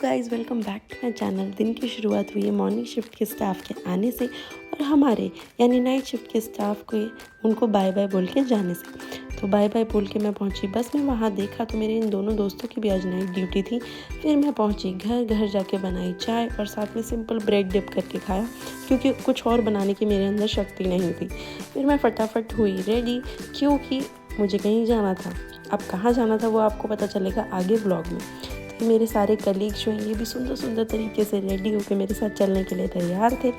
Guys, welcome back to my channel. दिन की शुरुआत हुई है मॉर्निंग शिफ्ट के स्टाफ के आने से और हमारे यानी नाइट शिफ्ट के स्टाफ को उनको बाय बाय बोल के जाने से। तो बाय बाय बोल के मैं पहुंची बस में। वहां देखा तो मेरे इन दोनों दोस्तों की भी आज नाइट ड्यूटी थी। फिर मैं पहुंची घर जाके बनाई चाय और साथ में सिंपल ब्रेड डिप करके खाया, क्योंकि कुछ और बनाने की मेरे अंदर शक्ति नहीं थी। फिर मैं फटाफट हुई रेडी, क्योंकि मुझे कहीं जाना था। अब कहाँ जाना था वो आपको पता चलेगा आगे ब्लॉग में। तो मेरे सारे कलीग्स जो हैं ये भी सुंदर सुंदर तरीके से रेडी होकर मेरे साथ चलने के लिए तैयार थे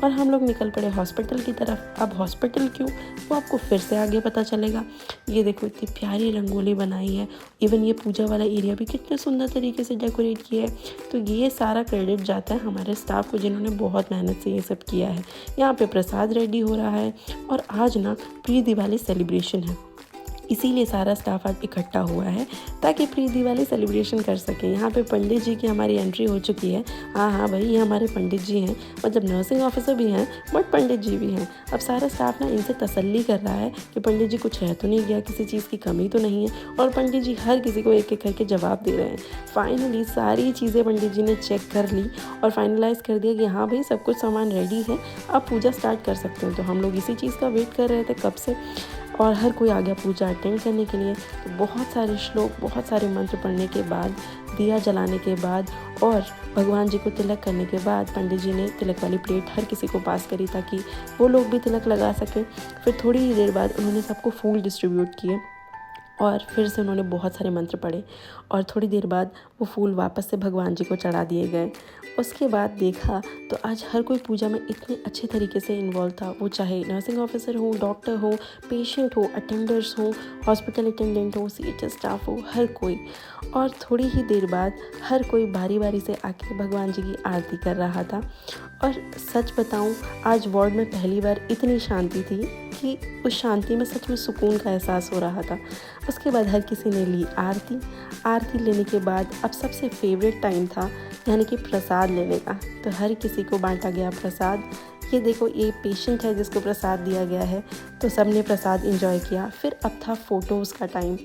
और हम लोग निकल पड़े हॉस्पिटल की तरफ। अब हॉस्पिटल क्यों, वो आपको फिर से आगे पता चलेगा। ये देखो इतनी प्यारी रंगोली बनाई है, इवन ये पूजा वाला एरिया भी कितने सुंदर तरीके से डेकोरेट किया है। तो ये सारा क्रेडिट जाता है हमारे स्टाफ को, जिन्होंने बहुत मेहनत से ये सब किया है। यहाँ पे प्रसाद रेडी हो रहा है और आज ना प्री दिवाली सेलिब्रेशन है, इसीलिए सारा स्टाफ आज इकट्ठा हुआ है ताकि प्री दिवाली सेलिब्रेशन कर सकें। यहाँ पे पंडित जी की हमारी एंट्री हो चुकी है। हाँ भाई, ये हमारे पंडित जी हैं, मतलब नर्सिंग ऑफिसर भी हैं बट पंडित जी भी हैं। अब सारा स्टाफ ना इनसे तसल्ली कर रहा है कि पंडित जी कुछ रह तो नहीं गया, किसी चीज़ की कमी तो नहीं है, और पंडित जी हर किसी को एक एक करके जवाब दे रहे हैं। फाइनली सारी चीज़ें पंडित जी ने चेक कर ली और फाइनलाइज़ कर दिया कि हाँ भाई सब कुछ सामान रेडी है, अब पूजा स्टार्ट कर सकते हैं। तो हम लोग इसी चीज़ का वेट कर रहे थे कब से, और हर कोई आ गया पूजा अटेंड करने के लिए। तो बहुत सारे श्लोक, बहुत सारे मंत्र पढ़ने के बाद, दिया जलाने के बाद और भगवान जी को तिलक करने के बाद पंडित जी ने तिलक वाली प्लेट हर किसी को पास करी ताकि वो लोग भी तिलक लगा सकें। फिर थोड़ी ही देर बाद उन्होंने सबको फूल डिस्ट्रीब्यूट किए और फिर से उन्होंने बहुत सारे मंत्र पढ़े और थोड़ी देर बाद वो फूल वापस से भगवान जी को चढ़ा दिए गए। उसके बाद देखा तो आज हर कोई पूजा में इतने अच्छे तरीके से इन्वॉल्व था, वो चाहे नर्सिंग ऑफिसर हो, डॉक्टर हो, पेशेंट हो, अटेंडर्स हो, हॉस्पिटल अटेंडेंट हो, सीएचएस स्टाफ हो, हर कोई। और थोड़ी ही देर बाद हर कोई बारी बारी से आके भगवान जी की आरती कर रहा था। और सच बताऊं, आज वार्ड में पहली बार इतनी शांति थी कि उस शांति में सच में सुकून का एहसास हो रहा था। उसके बाद हर किसी ने ली आरती लेने के बाद अब सबसे फेवरेट टाइम था, यानी कि प्रसाद लेने का। तो हर किसी को बांटा गया प्रसाद। ये देखो, ये पेशेंट है जिसको प्रसाद दिया गया है। तो सब ने प्रसाद एंजॉय किया। फिर अब था फ़ोटोज़ का टाइम।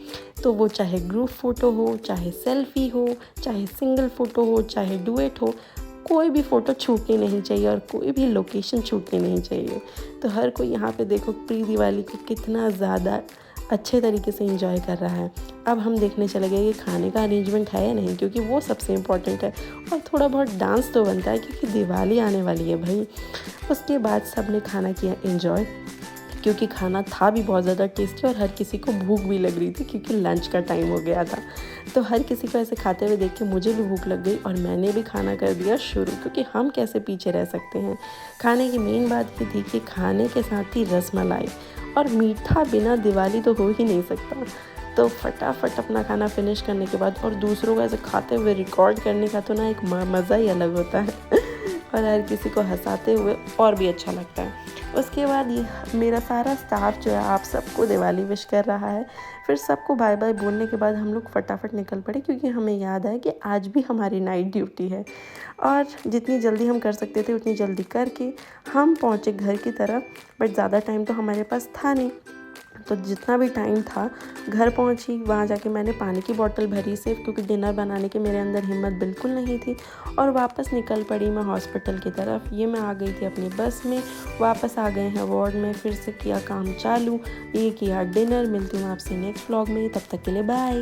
तो वो चाहे ग्रुप फ़ोटो हो, चाहे सेल्फ़ी हो, चाहे सिंगल फ़ोटो हो, चाहे डुएट हो, कोई भी फ़ोटो छूटनी नहीं चाहिए और कोई भी लोकेशन छूटनी नहीं चाहिए। तो हर कोई यहाँ पे देखो प्री दिवाली को कितना ज़्यादा अच्छे तरीके से एंजॉय कर रहा है। अब हम देखने चले गए कि खाने का अरेंजमेंट है या नहीं, क्योंकि वो सबसे इम्पॉर्टेंट है, और थोड़ा बहुत डांस तो बनता है क्योंकि दिवाली आने वाली है भाई। उसके बाद सब ने खाना किया एंजॉय, क्योंकि खाना था भी बहुत ज़्यादा टेस्टी और हर किसी को भूख भी लग रही थी क्योंकि लंच का टाइम हो गया था। तो हर किसी को ऐसे खाते हुए देख के मुझे भी भूख लग गई और मैंने भी खाना कर दिया शुरू, क्योंकि हम कैसे पीछे रह सकते हैं। खाने की मेन बात ये थी कि खाने के साथ ही रसमलाई, और मीठा बिना दिवाली तो हो ही नहीं सकता। तो फटाफट अपना खाना फिनिश करने के बाद और दूसरों को ऐसे खाते हुए रिकॉर्ड करने का तो ना एक मज़ा ही अलग होता है और हर किसी को हंसाते हुए और भी अच्छा लगता है। उसके बाद ये मेरा सारा स्टाफ जो है आप सबको दिवाली विश कर रहा है। फिर सबको बाय बाय बोलने के बाद हम लोग फटाफट निकल पड़े, क्योंकि हमें याद है कि आज भी हमारी नाइट ड्यूटी है। और जितनी जल्दी हम कर सकते थे उतनी जल्दी करके हम पहुँचे घर की तरफ। बट ज़्यादा टाइम तो हमारे पास था नहीं, तो जितना भी टाइम था घर पहुंची। वहाँ जाके मैंने पानी की बोतल भरी सिर्फ, क्योंकि डिनर बनाने की मेरे अंदर हिम्मत बिल्कुल नहीं थी, और वापस निकल पड़ी मैं हॉस्पिटल की तरफ। ये मैं आ गई थी अपनी बस में, वापस आ गए हैं वार्ड में, फिर से किया काम चालू, ये किया डिनर। मिलती हूँ आपसे नेक्स्ट व्लॉग में, तब तक के लिए बाय।